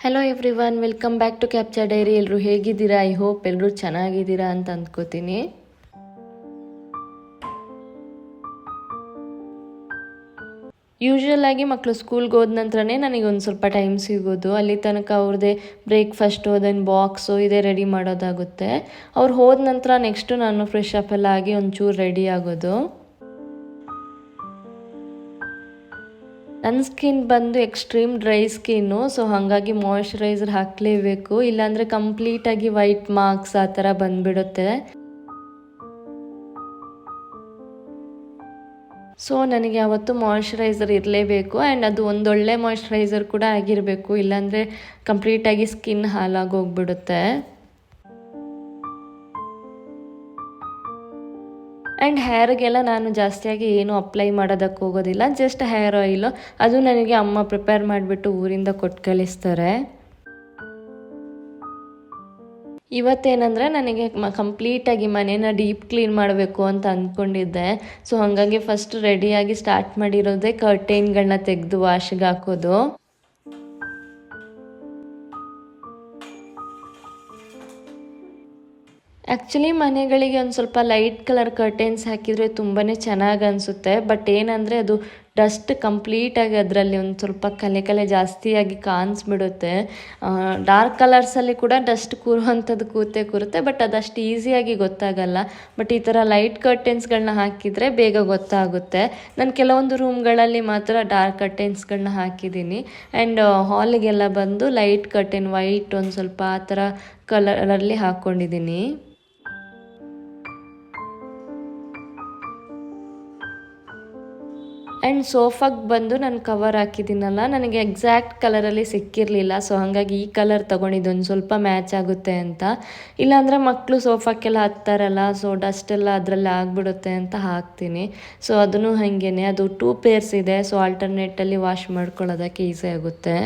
Hello everyone, welcome back to capture diary. ಎಲ್ಲರೂ ಹೇಗಿದ್ದೀರಾ? I hope ಎಲ್ಲರೂ ಚೆನ್ನಾಗಿದ್ದೀರಾ ಅಂತ ಅಂದ್ಕೋತೀನಿ. ಯೂಶ್ವಲ್ ಆಗಿ ಮಕ್ಕಳು ಸ್ಕೂಲ್ಗೆ ಹೋದ ನಂತರನೇ ನನಗೆ ಒಂದು ಸ್ವಲ್ಪ ಟೈಮ್ ಸಿಗೋದು. ಅಲ್ಲಿ ತನಕ ಅವ್ರದ್ದೇ ಬ್ರೇಕ್ಫಾಸ್ಟು ದೆನ್ ಬಾಕ್ಸು ಇದೇ ರೆಡಿ ಮಾಡೋದಾಗುತ್ತೆ. ಅವ್ರು ಹೋದ ನಂತರ ನೆಕ್ಸ್ಟು ನಾನು ಫ್ರೆಶ್ ಅಪ್ ಎಲ್ಲ ಆಗಿ ಒಂಚೂರು ರೆಡಿ ಆಗೋದು. ನನ್ನ ಸ್ಕಿನ್ ಬಂದು ಎಕ್ಸ್ಟ್ರೀಮ್ ಡ್ರೈ ಸ್ಕಿನ್ನು, ಸೊ ಹಾಗಾಗಿ ಮಾಯ್ಶ್ಚರೈಸರ್ ಹಾಕಲೇಬೇಕು, ಇಲ್ಲಾಂದರೆ ಕಂಪ್ಲೀಟಾಗಿ ವೈಟ್ ಮಾರ್ಕ್ಸ್ ಆ ಥರ ಬಂದುಬಿಡುತ್ತೆ. ಸೊ ನನಗೆ ಯಾವತ್ತೂ ಮಾಯ್ಶ್ಚರೈಸರ್ ಇರಲೇಬೇಕು, ಆ್ಯಂಡ್ ಅದು ಒಂದೊಳ್ಳೆ ಮಾಯ್ಶ್ಚರೈಸರ್ ಕೂಡ ಆಗಿರಬೇಕು, ಇಲ್ಲಾಂದರೆ ಕಂಪ್ಲೀಟಾಗಿ ಸ್ಕಿನ್ ಹಾಳಾಗೋಗ್ಬಿಡುತ್ತೆ. ಆ್ಯಂಡ್ ಹೇರ್ಗೆಲ್ಲ ನಾನು ಜಾಸ್ತಿಯಾಗಿ ಏನು ಅಪ್ಲೈ ಮಾಡೋದಕ್ಕೆ ಹೋಗೋದಿಲ್ಲ, ಜಸ್ಟ್ ಹೇರ್ ಆಯಿಲು, ಅದು ನನಗೆ ಅಮ್ಮ ಪ್ರಿಪೇರ್ ಮಾಡಿಬಿಟ್ಟು ಊರಿಂದ ಕೊಟ್ಟು ಕಳಿಸ್ತಾರೆ. ಇವತ್ತೇನೆಂದರೆ ನನಗೆ ಕಂಪ್ಲೀಟಾಗಿ ಮನೇನ ಡೀಪ್ ಕ್ಲೀನ್ ಮಾಡಬೇಕು ಅಂತ ಅಂದ್ಕೊಂಡಿದ್ದೆ. ಸೊ ಹಾಗಾಗಿ ಫಸ್ಟ್ ರೆಡಿಯಾಗಿ ಸ್ಟಾರ್ಟ್ ಮಾಡಿರೋದೇ ಕರ್ಟೈನ್ಗಳನ್ನ ತೆಗೆದು ವಾಶ್ಗೆ ಹಾಕೋದು. ಆ್ಯಕ್ಚುಲಿ ಮನೆಗಳಿಗೆ ಒಂದು ಸ್ವಲ್ಪ ಲೈಟ್ ಕಲರ್ ಕರ್ಟೈನ್ಸ್ ಹಾಕಿದರೆ ತುಂಬಾ ಚೆನ್ನಾಗಿ ಅನಿಸುತ್ತೆ. ಬಟ್ ಏನಂದರೆ ಅದು ಡಸ್ಟ್ ಕಂಪ್ಲೀಟಾಗಿ ಅದರಲ್ಲಿ ಒಂದು ಸ್ವಲ್ಪ ಕಲೆ ಜಾಸ್ತಿಯಾಗಿ ಕಾಣಿಸ್ಬಿಡುತ್ತೆ. ಡಾರ್ಕ್ ಕಲರ್ಸಲ್ಲಿ ಕೂಡ ಡಸ್ಟ್ ಕೂರುವಂಥದ್ದು ಕೂರುತ್ತೆ, ಬಟ್ ಅದಷ್ಟು ಈಸಿಯಾಗಿ ಗೊತ್ತಾಗಲ್ಲ. ಬಟ್ ಈ ಥರ ಲೈಟ್ ಕರ್ಟೈನ್ಸ್ಗಳನ್ನ ಹಾಕಿದರೆ ಬೇಗ ಗೊತ್ತಾಗುತ್ತೆ. ನಾನು ಕೆಲವೊಂದು ರೂಮ್ಗಳಲ್ಲಿ ಮಾತ್ರ ಡಾರ್ಕ್ ಕರ್ಟೈನ್ಸ್ಗಳನ್ನ ಹಾಕಿದ್ದೀನಿ, ಆ್ಯಂಡ್ ಹಾಲಿಗೆಲ್ಲ ಬಂದು ಲೈಟ್ ಕರ್ಟೈನ್ ವೈಟ್ ಒಂದು ಸ್ವಲ್ಪ ಆ ಥರ ಕಲರಲ್ಲಿ ಹಾಕ್ಕೊಂಡಿದ್ದೀನಿ. ಆ್ಯಂಡ್ ಸೋಫಾಗೆ ಬಂದು ನಾನು ಕವರ್ ಹಾಕಿದ್ದೀನಲ್ಲ, ನನಗೆ ಎಕ್ಸಾಕ್ಟ್ ಕಲರಲ್ಲಿ ಸಿಕ್ಕಿರಲಿಲ್ಲ. ಸೊ ಹಾಗಾಗಿ ಈ ಕಲರ್ ತೊಗೊಂಡಿದ್ದು ಒಂದು ಸ್ವಲ್ಪ ಮ್ಯಾಚ್ ಆಗುತ್ತೆ ಅಂತ. ಇಲ್ಲಾಂದರೆ ಮಕ್ಕಳು ಸೋಫಾಕ್ಕೆಲ್ಲ ಹತ್ತಾರಲ್ಲ, ಸೊ ಡಸ್ಟ್ ಎಲ್ಲ ಅದರಲ್ಲಿ ಆಗಿಬಿಡುತ್ತೆ ಅಂತ ಹಾಕ್ತೀನಿ. ಸೊ ಅದನ್ನು ಹಾಗೇ, ಅದು 2 ಪೇರ್ಸ್ ಇದೆ, ಸೊ ಆಲ್ಟರ್ನೇಟಲ್ಲಿ ವಾಶ್ ಮಾಡ್ಕೊಳ್ಳೋದಕ್ಕೆ ಈಸಿ ಆಗುತ್ತೆ.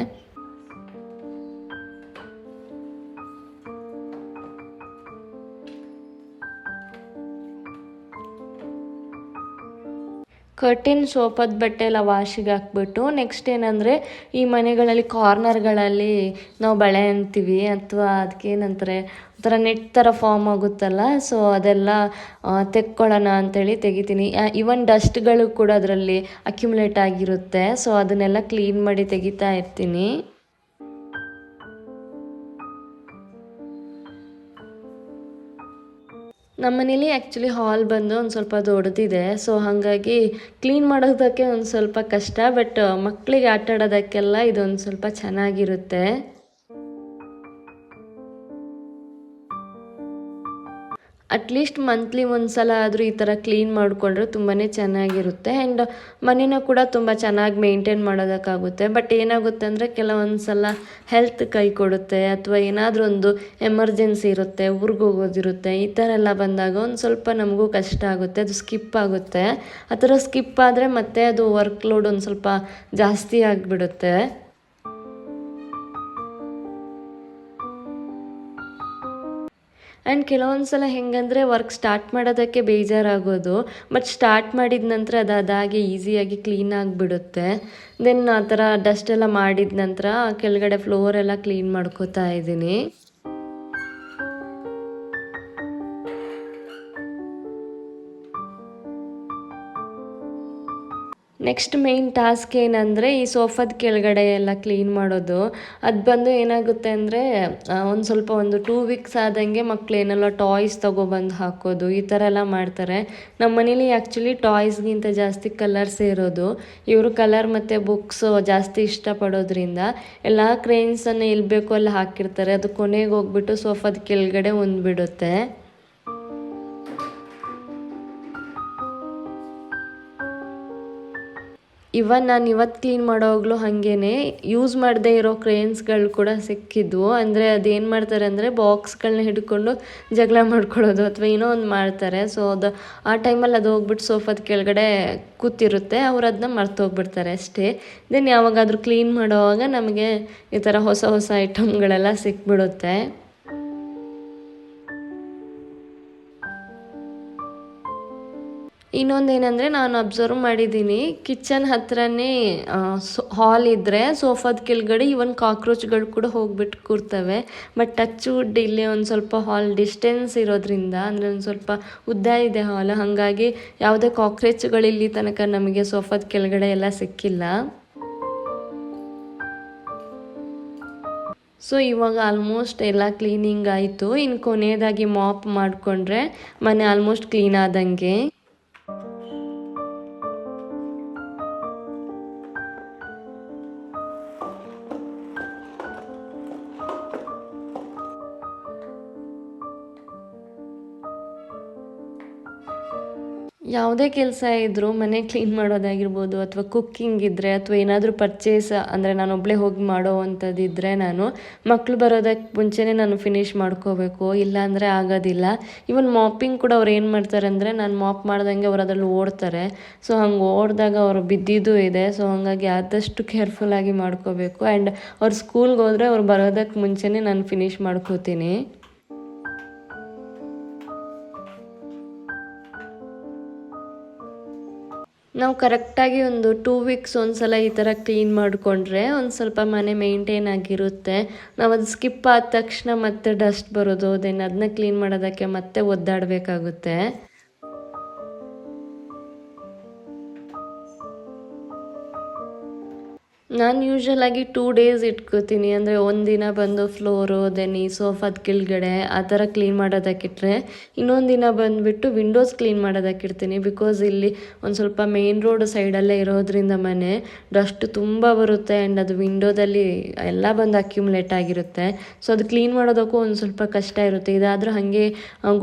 ಕರ್ಟಿನ್ ಸೋಪದ ಬಟ್ಟೆ ಎಲ್ಲ ವಾಶಿಗೆ ಹಾಕ್ಬಿಟ್ಟು ನೆಕ್ಸ್ಟ್ ಏನಂದರೆ ಈ ಮನೆಗಳಲ್ಲಿ ಕಾರ್ನರ್ಗಳಲ್ಲಿ ನಾವು ಬಳೆ ಅಂತೀವಿ, ಅಥವಾ ಅದಕ್ಕೇನಂತಾರೆ ಒಂಥರ ನೆಟ್ ಥರ ಫಾರ್ಮ್ ಆಗುತ್ತಲ್ಲ, ಸೊ ಅದೆಲ್ಲ ತೆಕ್ಕೊಳ್ಳೋಣ ಅಂಥೇಳಿ ತೆಗಿತೀನಿ. ಈವನ್ ಡಸ್ಟ್ಗಳು ಕೂಡ ಅದರಲ್ಲಿ ಅಕ್ಯುಮುಲೇಟ್ ಆಗಿರುತ್ತೆ, ಸೊ ಅದನ್ನೆಲ್ಲ ಕ್ಲೀನ್ ಮಾಡಿ ತೆಗಿತಾ ಇರ್ತೀನಿ. ನಮ್ಮ ಮನೇಲಿ ಆ್ಯಕ್ಚುಲಿ ಹಾಲ್ ಬಂದು ಒಂದು ಸ್ವಲ್ಪ ದೊಡ್ಡದಿದೆ, ಸೊ ಹಾಗಾಗಿ ಕ್ಲೀನ್ ಮಾಡೋದಕ್ಕೆ ಒಂದು ಸ್ವಲ್ಪ ಕಷ್ಟ, ಬಟ್ ಮಕ್ಕಳಿಗೆ ಆಟ ಆಡೋದಕ್ಕೆಲ್ಲ ಇದೊಂದು ಸ್ವಲ್ಪ ಚೆನ್ನಾಗಿರುತ್ತೆ. ಅಟ್ಲೀಸ್ಟ್ ಮಂತ್ಲಿ ಒಂದು ಸಲ ಆದರೂ ಈ ಥರ ಕ್ಲೀನ್ ಮಾಡಿಕೊಂಡ್ರೆ ತುಂಬಾ ಚೆನ್ನಾಗಿರುತ್ತೆ. ಆ್ಯಂಡ್ ಮನೇನ ಕೂಡ ತುಂಬ ಚೆನ್ನಾಗಿ ಮೇಂಟೈನ್ ಮಾಡೋದಕ್ಕಾಗುತ್ತೆ. ಬಟ್ ಏನಾಗುತ್ತೆ ಅಂದರೆ ಕೆಲವೊಂದು ಸಲ ಹೆಲ್ತ್ ಕೈ ಕೊಡುತ್ತೆ, ಅಥವಾ ಏನಾದರೂ ಒಂದು ಎಮರ್ಜೆನ್ಸಿ ಇರುತ್ತೆ, ಊರಿಗೆ ಹೋಗೋದಿರುತ್ತೆ, ಈ ಥರ ಎಲ್ಲ ಬಂದಾಗ ಒಂದು ಸ್ವಲ್ಪ ನಮಗೂ ಕಷ್ಟ ಆಗುತ್ತೆ, ಅದು ಸ್ಕಿಪ್ ಆಗುತ್ತೆ. ಆ ಥರ ಸ್ಕಿಪ್ ಆದರೆ ಮತ್ತೆ ಅದು ವರ್ಕ್ ಲೋಡ್ ಒಂದು ಸ್ವಲ್ಪ ಜಾಸ್ತಿ ಆಗಿಬಿಡುತ್ತೆ. ಆ್ಯಂಡ್ ಕೆಲವೊಂದು ಸಲ ಹೆಂಗಂದರೆ ವರ್ಕ್ ಸ್ಟಾರ್ಟ್ ಮಾಡೋದಕ್ಕೆ ಬೇಜಾರಾಗೋದು, ಬಟ್ ಸ್ಟಾರ್ಟ್ ಮಾಡಿದ ನಂತರ ಅದಾಗೆ ಈಸಿಯಾಗಿ ಕ್ಲೀನ್ ಆಗಿಬಿಡುತ್ತೆ. ದೆನ್ ಆ ಥರ ಡಸ್ಟ್ ಎಲ್ಲ ಮಾಡಿದ ನಂತರ ಕೆಳಗಡೆ ಫ್ಲೋರೆಲ್ಲ ಕ್ಲೀನ್ ಮಾಡ್ಕೋತಾ ಇದ್ದೀನಿ. ನೆಕ್ಸ್ಟ್ ಮೇಯ್ನ್ ಟಾಸ್ಕ್ ಏನಂದರೆ ಈ ಸೋಫಾದ ಕೆಳಗಡೆ ಎಲ್ಲ ಕ್ಲೀನ್ ಮಾಡೋದು. ಅದು ಬಂದು ಏನಾಗುತ್ತೆ ಅಂದರೆ ಒಂದು ಸ್ವಲ್ಪ ಒಂದು 2 ವೀಕ್ಸ್ ಆದಂಗೆ ಮಕ್ಳು ಏನೆಲ್ಲ ಟಾಯ್ಸ್ ತೊಗೊಬಂದು ಹಾಕೋದು, ಈ ಥರ ಎಲ್ಲ ಮಾಡ್ತಾರೆ. ನಮ್ಮ ಮನೇಲಿ ಆ್ಯಕ್ಚುಲಿ ಟಾಯ್ಸ್ಗಿಂತ ಜಾಸ್ತಿ ಕಲರ್ಸೇ ಇರೋದು. ಇವರು ಕಲರ್ ಮತ್ತು ಬುಕ್ಸು ಜಾಸ್ತಿ ಇಷ್ಟಪಡೋದ್ರಿಂದ ಎಲ್ಲ ಕ್ರೇನ್ಸನ್ನು ಎಲ್ಲಿ ಬೇಕೋ ಅಲ್ಲಿ ಹಾಕಿರ್ತಾರೆ. ಅದು ಕೊನೆಗೆ ಹೋಗ್ಬಿಟ್ಟು ಸೋಫಾದ ಕೆಳಗಡೆ ಒಂದ್ಬಿಡುತ್ತೆ. ನಾನು ಇವತ್ತು ಕ್ಲೀನ್ ಮಾಡೋವಾಗಲೂ ಹಾಗೇ ಯೂಸ್ ಮಾಡದೇ ಇರೋ ಕ್ರೇನ್ಸ್ಗಳು ಕೂಡ ಸಿಕ್ಕಿದ್ವು. ಅಂದರೆ ಅದೇನು ಮಾಡ್ತಾರೆ ಅಂದರೆ ಬಾಕ್ಸ್ಗಳನ್ನ ಹಿಡ್ಕೊಂಡು ಜಗಳ ಮಾಡ್ಕೊಳ್ಳೋದು ಅಥವಾ ಏನೋ ಒಂದು ಮಾಡ್ತಾರೆ. ಸೊ ಅದು ಆ ಟೈಮಲ್ಲಿ ಅದು ಹೋಗ್ಬಿಟ್ಟು ಸೋಫಾದ ಕೆಳಗಡೆ ಕೂತಿರುತ್ತೆ, ಅವ್ರು ಅದನ್ನ ಮರ್ತೋಗ್ಬಿಡ್ತಾರೆ ಅಷ್ಟೇ. ದೆನ್ ಯಾವಾಗಾದರೂ ಕ್ಲೀನ್ ಮಾಡೋವಾಗ ನಮಗೆ ಈ ಥರ ಹೊಸ ಐಟಮ್ಗಳೆಲ್ಲ ಸಿಕ್ಬಿಡುತ್ತೆ. ಇನ್ನೊಂದೇನೆಂದರೆ ನಾನು ಅಬ್ಸರ್ವ್ ಮಾಡಿದ್ದೀನಿ, ಕಿಚನ್ ಹತ್ರನೇ ಹಾಲ್ ಇದ್ದರೆ ಸೋಫಾದ ಕೆಳಗಡೆ ಇವನ್ ಕಾಕ್ರೋಚ್ಗಳು ಕೂಡ ಹೋಗ್ಬಿಟ್ಟು ಕೂರ್ತವೆ. ಬಟ್ ಟಚ್ ವುಡ್ ಇಲ್ಲಿ ಒಂದು ಸ್ವಲ್ಪ ಹಾಲ್ ಡಿಸ್ಟೆನ್ಸ್ ಇರೋದ್ರಿಂದ, ಅಂದರೆ ಒಂದು ಸ್ವಲ್ಪ ಉದ್ದ ಇದೆ ಹಾಲ್, ಹಾಗಾಗಿ ಯಾವುದೇ ಕಾಕ್ರೋಚ್ಗಳು ಇಲ್ಲಿ ತನಕ ನಮಗೆ ಸೋಫಾದ ಕೆಳಗಡೆ ಎಲ್ಲ ಸಿಕ್ಕಿಲ್ಲ. ಸೊ ಇವಾಗ ಆಲ್ಮೋಸ್ಟ್ ಎಲ್ಲ ಕ್ಲೀನಿಂಗ್ ಆಯಿತು. ಇನ್ನು ಕೊನೆಯದಾಗಿ ಮಾಪ್ ಮಾಡಿಕೊಂಡ್ರೆ ಮನೆ ಆಲ್ಮೋಸ್ಟ್ ಕ್ಲೀನ್ ಆದಂಗೆ. ಯಾವುದೇ ಕೆಲಸ ಇದ್ದರೂ ಮನೆ ಕ್ಲೀನ್ ಮಾಡೋದಾಗಿರ್ಬೋದು, ಅಥವಾ ಕುಕ್ಕಿಂಗ್ ಇದ್ದರೆ, ಅಥವಾ ಏನಾದರೂ ಪರ್ಚೇಸ್ ಅಂದರೆ ನಾನೊಬ್ಬಳೇ ಹೋಗಿ ಮಾಡೋ ಅಂಥದ್ದಿದ್ದರೆ ನಾನು ಮಕ್ಕಳು ಬರೋದಕ್ಕೆ ಮುಂಚೆನೇ ನಾನು ಫಿನಿಷ್ ಮಾಡ್ಕೋಬೇಕು, ಇಲ್ಲಾಂದರೆ ಆಗೋದಿಲ್ಲ. ಇವನ್ ಮಾಪಿಂಗ್ ಕೂಡ ಅವ್ರು ಏನು ಮಾಡ್ತಾರೆ ಅಂದರೆ, ನಾನು ಮಾಪ್ ಮಾಡ್ದಂಗೆ ಅವ್ರು ಅದ್ರಲ್ಲಿ ಓಡ್ತಾರೆ. ಸೊ ಹಂಗೆ ಓಡಿದಾಗ ಅವರು ಬಿದ್ದಿದ್ದೂ ಇದೆ. ಸೊ ಹಾಗಾಗಿ ಆದಷ್ಟು ಕೇರ್ಫುಲ್ಲಾಗಿ ಮಾಡ್ಕೋಬೇಕು. ಆ್ಯಂಡ್ ಅವ್ರು ಸ್ಕೂಲ್ಗೆ ಹೋದರೆ ಅವ್ರು ಬರೋದಕ್ಕೆ ಮುಂಚೆನೇ ನಾನು ಫಿನಿಷ್ ಮಾಡ್ಕೋತೀನಿ. ನಾವು ಕರೆಕ್ಟಾಗಿ ಒಂದು 2 ವೀಕ್ಸ್ ಒಂದ್ಸಲ ಈ ಥರ ಕ್ಲೀನ್ ಮಾಡಿಕೊಂಡ್ರೆ ಒಂದು ಸ್ವಲ್ಪ ಮನೆ ಮೇಂಟೈನ್ ಆಗಿರುತ್ತೆ. ನಾವು ಅದು ಸ್ಕಿಪ್ ಆದ ತಕ್ಷಣ ಮತ್ತೆ ಡಸ್ಟ್ ಬರೋದು, ಅದನ್ನ ಕ್ಲೀನ್ ಮಾಡೋದಕ್ಕೆ ಮತ್ತೆ ಒದ್ದಾಡಬೇಕಾಗುತ್ತೆ. ನಾನು ಯೂಶ್ವಲಾಗಿ 2 ಡೇಸ್ ಇಟ್ಕೋತೀನಿ. ಅಂದರೆ ಒಂದಿನ ಬಂದು ಫ್ಲೋರು, ದೆನ್ ಈ ಸೋಫಾದ ಕೆಳಗಡೆ ಆ ಥರ ಕ್ಲೀನ್ ಮಾಡೋದಕ್ಕಿಟ್ರೆ, ಇನ್ನೊಂದು ದಿನ ಬಂದುಬಿಟ್ಟು ವಿಂಡೋಸ್ ಕ್ಲೀನ್ ಮಾಡೋದಕ್ಕಿಡ್ತೀನಿ. ಬಿಕಾಸ್ ಇಲ್ಲಿ ಒಂದು ಸ್ವಲ್ಪ ಮೇನ್ ರೋಡ್ ಸೈಡಲ್ಲೇ ಇರೋದ್ರಿಂದ ಮನೆ ಡಸ್ಟ್ ತುಂಬ ಬರುತ್ತೆ. ಆ್ಯಂಡ್ ಅದು ವಿಂಡೋದಲ್ಲಿ ಎಲ್ಲ ಬಂದು ಅಕ್ಯುಮುಲೇಟ್ ಆಗಿರುತ್ತೆ. ಸೊ ಅದು ಕ್ಲೀನ್ ಮಾಡೋದಕ್ಕೂ ಒಂದು ಸ್ವಲ್ಪ ಕಷ್ಟ ಇರುತ್ತೆ. ಇದಾದರೂ ಹಾಗೆ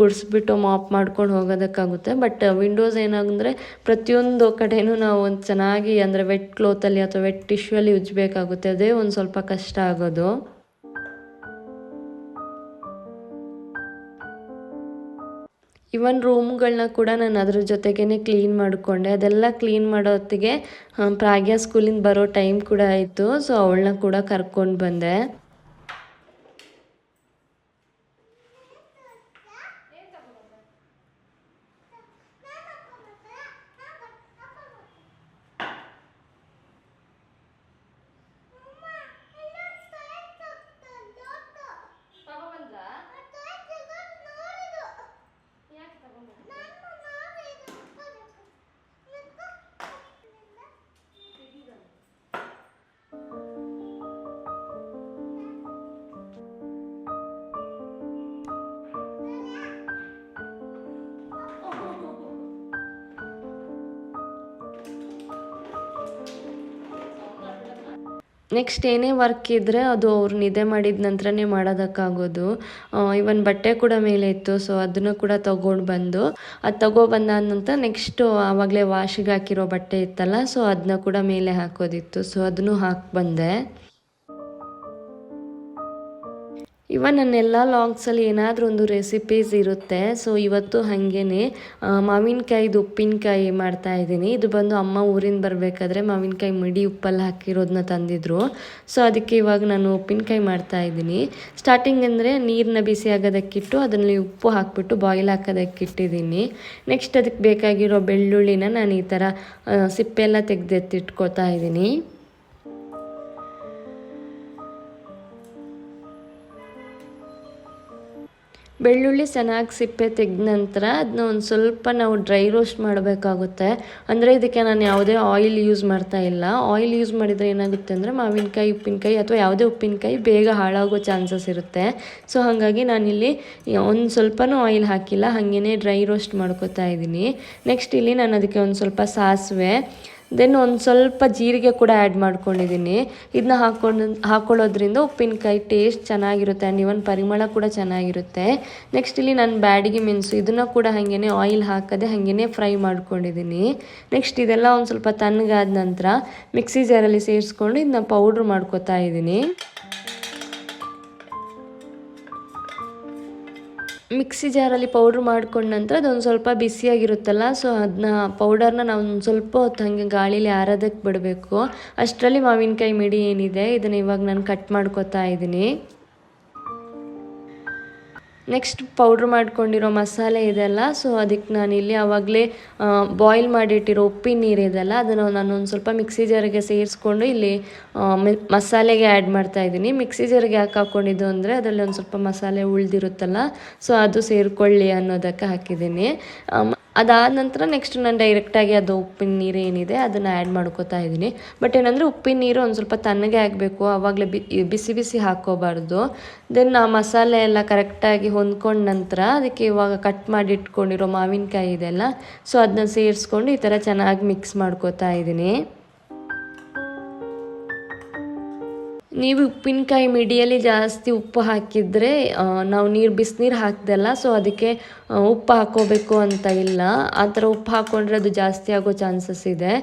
ಗುಡಿಸ್ಬಿಟ್ಟು ಮಾಪ್ ಮಾಡ್ಕೊಂಡು ಹೋಗೋದಕ್ಕಾಗುತ್ತೆ. ಬಟ್ ವಿಂಡೋಸ್ ಏನಾಗಂದರೆ ಪ್ರತಿಯೊಂದು ಕಡೆಯೂ ನಾವು ಒಂದು ಚೆನ್ನಾಗಿ, ಅಂದರೆ ವೆಟ್ ಕ್ಲೋತಲ್ಲಿ ಅಥವಾ ವೆಟ್ ಟಿಶ್ಯೂ ಉಜ್ಜಬೇಕಾಗುತ್ತೆ. ಅದೇ ಒಂದು ಸ್ವಲ್ಪ ಕಷ್ಟ ಆಗೋದು. ಇವನ್ ರೂಮ್ಗಳನ್ನ ಕೂಡ ನಾನು ಅದ್ರ ಜೊತೆಗೇ ಕ್ಲೀನ್ ಮಾಡಿಕೊಂಡೆ. ಅದೆಲ್ಲ ಕ್ಲೀನ್ ಮಾಡೋ ಹೊತ್ತಿಗೆ ಪ್ರಾಗ್ಯ ಸ್ಕೂಲಿಂದ ಬರೋ ಟೈಮ್ ಕೂಡ ಆಯಿತು. ಸೊ ಅವಳನ್ನ ಕೂಡ ಕರ್ಕೊಂಡು ಬಂದೆ. ನೆಕ್ಸ್ಟ್ ಏನೇ ವರ್ಕ್ ಇದ್ದರೆ ಅದು ಅವ್ರು ನಿದ್ದೆ ಮಾಡಿದ ನಂತರನೇ ಮಾಡೋದಕ್ಕಾಗೋದು. ಇವನ್ ಬಟ್ಟೆ ಕೂಡ ಮೇಲೆ ಇತ್ತು. ಸೊ ಅದನ್ನು ಕೂಡ ತೊಗೊಂಡು ಬಂದು, ಅದು ತೊಗೊಬಂದಾದ ನಂತರ ನೆಕ್ಸ್ಟು ಆವಾಗಲೇ ವಾಶಿಗೆ ಹಾಕಿರೋ ಬಟ್ಟೆ ಇತ್ತಲ್ಲ, ಸೊ ಅದನ್ನ ಕೂಡ ಮೇಲೆ ಹಾಕೋದಿತ್ತು. ಸೊ ಅದನ್ನು ಹಾಕಿ ಬಂದೆ. ಇವನ್ ನನ್ನೆಲ್ಲ ಲಾಗ್ಸಲ್ಲಿ ಏನಾದರೂ ಒಂದು ರೆಸಿಪೀಸ್ ಇರುತ್ತೆ. ಸೊ ಇವತ್ತು ಹಾಗೇ ಮಾವಿನಕಾಯಿದು ಉಪ್ಪಿನಕಾಯಿ ಮಾಡ್ತಾಯಿದ್ದೀನಿ. ಇದು ಬಂದು ಅಮ್ಮ ಊರಿಂದ ಬರಬೇಕಾದ್ರೆ ಮಾವಿನಕಾಯಿ ಮಿಡಿ ಉಪ್ಪಲ್ಲಿ ಹಾಕಿರೋದನ್ನ ತಂದಿದ್ರು. ಸೊ ಅದಕ್ಕೆ ಇವಾಗ ನಾನು ಉಪ್ಪಿನಕಾಯಿ ಮಾಡ್ತಾಯಿದ್ದೀನಿ. ಸ್ಟಾರ್ಟಿಂಗ್ ಅಂದರೆ ನೀರನ್ನ ಬಿಸಿ ಆಗೋದಕ್ಕಿಟ್ಟು ಅದರಲ್ಲಿ ಉಪ್ಪು ಹಾಕಿಬಿಟ್ಟು ಬಾಯ್ಲ್ ಹಾಕೋದಕ್ಕಿಟ್ಟಿದ್ದೀನಿ. ನೆಕ್ಸ್ಟ್ ಅದಕ್ಕೆ ಬೇಕಾಗಿರೋ ಬೆಳ್ಳುಳ್ಳಿನ ನಾನು ಈ ಥರ ಸಿಪ್ಪೆಲ್ಲ ತೆಗೆದೆತ್ತಿಟ್ಕೊತಾ ಇದ್ದೀನಿ. ಬೆಳ್ಳುಳ್ಳಿ ಚೆನ್ನಾಗಿ ಸಿಪ್ಪೆ ತೆಗೆದ ನಂತರ ಅದನ್ನ ಒಂದು ಸ್ವಲ್ಪ ನಾವು ಡ್ರೈ ರೋಸ್ಟ್ ಮಾಡಬೇಕಾಗುತ್ತೆ. ಅಂದರೆ ಇದಕ್ಕೆ ನಾನು ಯಾವುದೇ ಆಯಿಲ್ ಯೂಸ್ ಮಾಡ್ತಾ ಇಲ್ಲ. ಆಯಿಲ್ ಯೂಸ್ ಮಾಡಿದರೆ ಏನಾಗುತ್ತೆ ಅಂದರೆ ಮಾವಿನಕಾಯಿ, ಉಪ್ಪಿನಕಾಯಿ ಅಥವಾ ಯಾವುದೇ ಉಪ್ಪಿನಕಾಯಿ ಬೇಗ ಹಾಳಾಗೋ ಚಾನ್ಸಸ್ ಇರುತ್ತೆ. ಸೊ ಹಾಗಾಗಿ ನಾನಿಲ್ಲಿ ಒಂದು ಸ್ವಲ್ಪನೂ ಆಯಿಲ್ ಹಾಕಿಲ್ಲ, ಹಾಗೇ ಡ್ರೈ ರೋಸ್ಟ್ ಮಾಡ್ಕೋತಾ ಇದ್ದೀನಿ. ನೆಕ್ಸ್ಟ್ ಇಲ್ಲಿ ನಾನು ಅದಕ್ಕೆ ಒಂದು ಸ್ವಲ್ಪ ಸಾಸಿವೆ, ದೆನ್ ಒಂದು ಸ್ವಲ್ಪ ಜೀರಿಗೆ ಕೂಡ ಆ್ಯಡ್ ಮಾಡ್ಕೊಂಡಿದ್ದೀನಿ. ಇದನ್ನ ಹಾಕೊಳ್ಳೋದ್ರಿಂದ ಉಪ್ಪಿನಕಾಯಿ ಟೇಸ್ಟ್ ಚೆನ್ನಾಗಿರುತ್ತೆ ಆ್ಯಂಡ್ ಇವನ್ ಪರಿಮಳ ಕೂಡ ಚೆನ್ನಾಗಿರುತ್ತೆ. ನೆಕ್ಸ್ಟ್ ಇಲ್ಲಿ ನಾನು ಬ್ಯಾಡಿಗೆ ಮೆಣಸು ಇದನ್ನು ಕೂಡ ಹಾಗೇ ಆಯಿಲ್ ಹಾಕದೆ ಹಾಗೇ ಫ್ರೈ ಮಾಡ್ಕೊಂಡಿದ್ದೀನಿ. ನೆಕ್ಸ್ಟ್ ಇದೆಲ್ಲ ಒಂದು ಸ್ವಲ್ಪ ತಣ್ಣಗಾದ ನಂತರ ಮಿಕ್ಸಿ ಜಾರಲ್ಲಿ ಸೇರಿಸ್ಕೊಂಡು ಇದನ್ನ ಪೌಡ್ರ್ ಮಾಡ್ಕೊತಾ ಇದ್ದೀನಿ. ಮಿಕ್ಸಿ ಜಾರಲ್ಲಿ ಪೌಡ್ರ್ ಮಾಡ್ಕೊಂಡ ನಂತರ ಅದೊಂದು ಸ್ವಲ್ಪ ಬಿಸಿಯಾಗಿರುತ್ತಲ್ಲ, ಸೊ ಅದನ್ನ ಪೌಡರ್ನ ನಾವು ಒಂದು ಸ್ವಲ್ಪ ಹೊತ್ತು ಹಾಗೆ ಗಾಳೀಲಿ ಆರೋದಕ್ಕೆ ಬಿಡಬೇಕು. ಅಷ್ಟರಲ್ಲಿ ಮಾವಿನಕಾಯಿ ಮಿಡಿ ಏನಿದೆ ಇದನ್ನು ಇವಾಗ ನಾನು ಕಟ್ ಮಾಡ್ಕೊತಾ ಇದ್ದೀನಿ. ನೆಕ್ಸ್ಟ್ ಪೌಡ್ರ್ ಮಾಡ್ಕೊಂಡಿರೋ ಮಸಾಲೆ ಇದೆಲ್ಲ, ಸೊ ಅದಕ್ಕೆ ನಾನಿಲ್ಲಿ ಆವಾಗಲೇ ಬಾಯ್ಲ್ ಮಾಡಿಟ್ಟಿರೋ ಉಪ್ಪಿನ ನೀರು ಇದೆಲ್ಲ ಅದನ್ನು ನಾನು ಒಂದು ಸ್ವಲ್ಪ ಮಿಕ್ಸಿ ಜಾರಿಗೆ ಸೇರಿಸ್ಕೊಂಡು ಇಲ್ಲಿ ಮಸಾಲೆಗೆ ಆ್ಯಡ್ ಮಾಡ್ತಾ ಇದ್ದೀನಿ. ಮಿಕ್ಸಿ ಜಾರಿಗೆ ಯಾಕೆ ಹಾಕ್ಕೊಂಡಿದ್ದು ಅಂದರೆ ಅದರಲ್ಲಿ ಒಂದು ಸ್ವಲ್ಪ ಮಸಾಲೆ ಉಳಿದಿರುತ್ತಲ್ಲ, ಸೊ ಅದು ಸೇರಿಕೊಳ್ಳಿ ಅನ್ನೋದಕ್ಕೆ ಹಾಕಿದ್ದೀನಿ. ಅದಾದ ನಂತರ ನೆಕ್ಸ್ಟ್ ನಾನು ಡೈರೆಕ್ಟಾಗಿ ಅದು ಉಪ್ಪಿನ ನೀರು ಏನಿದೆ ಅದನ್ನು ಆ್ಯಡ್ ಮಾಡ್ಕೋತಾ ಇದ್ದೀನಿ. ಬಟ್ ಏನಂದರೆ ಉಪ್ಪಿನ ನೀರು ಒಂದು ಸ್ವಲ್ಪ ತಣ್ಣಗೆ ಆಗಬೇಕು, ಆವಾಗಲೇ ಬಿಸಿ ಬಿಸಿ ಹಾಕ್ಕೋಬಾರ್ದು. ದೆನ್ ಆ ಮಸಾಲೆ ಎಲ್ಲ ಕರೆಕ್ಟಾಗಿ ಹೊಂದ್ಕೊಂಡ ನಂತರ ಅದಕ್ಕೆ ಇವಾಗ ಕಟ್ ಮಾಡಿ ಇಟ್ಕೊಂಡಿರೋ ಮಾವಿನಕಾಯಿ ಇದೆಲ್ಲ, ಸೊ ಅದನ್ನ ಸೇರಿಸ್ಕೊಂಡು ಈ ಥರ ಚೆನ್ನಾಗಿ ಮಿಕ್ಸ್ ಮಾಡ್ಕೋತಾ ಇದ್ದೀನಿ. ನೀವು ಉಪ್ಪಿನಕಾಯಿ ಮಿಡಿಯಲ್ಲಿ ಜಾಸ್ತಿ ಉಪ್ಪು ಹಾಕಿದರೆ ನಾವು ಬಿಸಿನೀರು ಹಾಕ್ದಲ್ಲ, ಸೊ ಅದಕ್ಕೆ ಉಪ್ಪು ಹಾಕ್ಕೋಬೇಕು ಅಂತ ಇಲ್ಲ. ಆ ಥರ ಉಪ್ಪು ಹಾಕ್ಕೊಂಡ್ರೆ ಅದು ಜಾಸ್ತಿ ಆಗೋ ಚಾನ್ಸಸ್ ಇದೆ.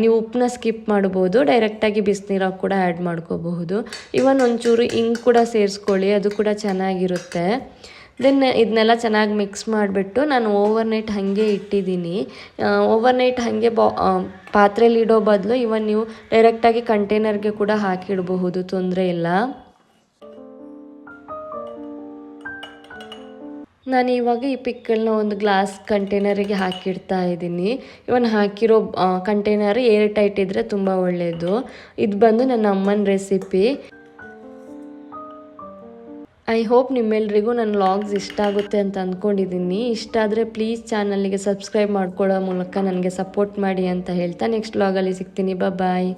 ನೀವು ಉಪ್ಪನ್ನ ಸ್ಕಿಪ್ ಮಾಡ್ಬೋದು, ಡೈರೆಕ್ಟಾಗಿ ಬಿಸಿನೀರಾಗಿ ಕೂಡ ಆ್ಯಡ್ ಮಾಡ್ಕೋಬಹುದು. ಇವನ್ ಒಂಚೂರು ಹಿಂಗೆ ಕೂಡ ಸೇರಿಸ್ಕೊಳ್ಳಿ, ಅದು ಕೂಡ ಚೆನ್ನಾಗಿರುತ್ತೆ. ದೆನ್ ಇದನ್ನೆಲ್ಲ ಚೆನ್ನಾಗಿ ಮಿಕ್ಸ್ ಮಾಡಿಬಿಟ್ಟು ನಾನು ಓವರ್ನೈಟ್ ಹಾಗೆ ಇಟ್ಟಿದ್ದೀನಿ. ಓವರ್ನೈಟ್ ಹಾಗೆ ಪಾತ್ರೆಯಲ್ಲಿ ಇಡೋ ಬದಲು ಇವನ್ ನೀವು ಡೈರೆಕ್ಟಾಗಿ ಕಂಟೈನರ್ಗೆ ಕೂಡ ಹಾಕಿಡಬಹುದು, ತೊಂದರೆ ಇಲ್ಲ. ನಾನು ಇವಾಗ ಈ ಪಿಕ್ಕಲ್ನ ಒಂದು ಗ್ಲಾಸ್ ಕಂಟೈನರಿಗೆ ಹಾಕಿಡ್ತಾ ಇದ್ದೀನಿ. ಇವನ್ ಹಾಕಿರೋ ಕಂಟೈನರ್ ಏರ್ ಟೈಟ್ ಇದ್ದರೆ ತುಂಬ ಒಳ್ಳೆಯದು. ಇದು ಬಂದು ನನ್ನ ಅಮ್ಮನ ರೆಸಿಪಿ. ಐ ಹೋಪ್ ನಿಮ್ಮೆಲ್ರಿಗೂ ನನ್ನ ವ್ಲಾಗ್ಸ್ ಇಷ್ಟ ಆಗುತ್ತೆ ಅಂತ ಅಂದ್ಕೊಂಡಿದ್ದೀನಿ. ಇಷ್ಟ ಆದರೆ ಪ್ಲೀಸ್ ಚಾನಲ್ಗೆ ಸಬ್ಸ್ಕ್ರೈಬ್ ಮಾಡ್ಕೊಳ್ಳೋ ಮೂಲಕ ನನಗೆ ಸಪೋರ್ಟ್ ಮಾಡಿ ಅಂತ ಹೇಳ್ತಾ ನೆಕ್ಸ್ಟ್ ವ್ಲಾಗಲ್ಲಿ ಸಿಗ್ತೀನಿ. ಬಾಯ್.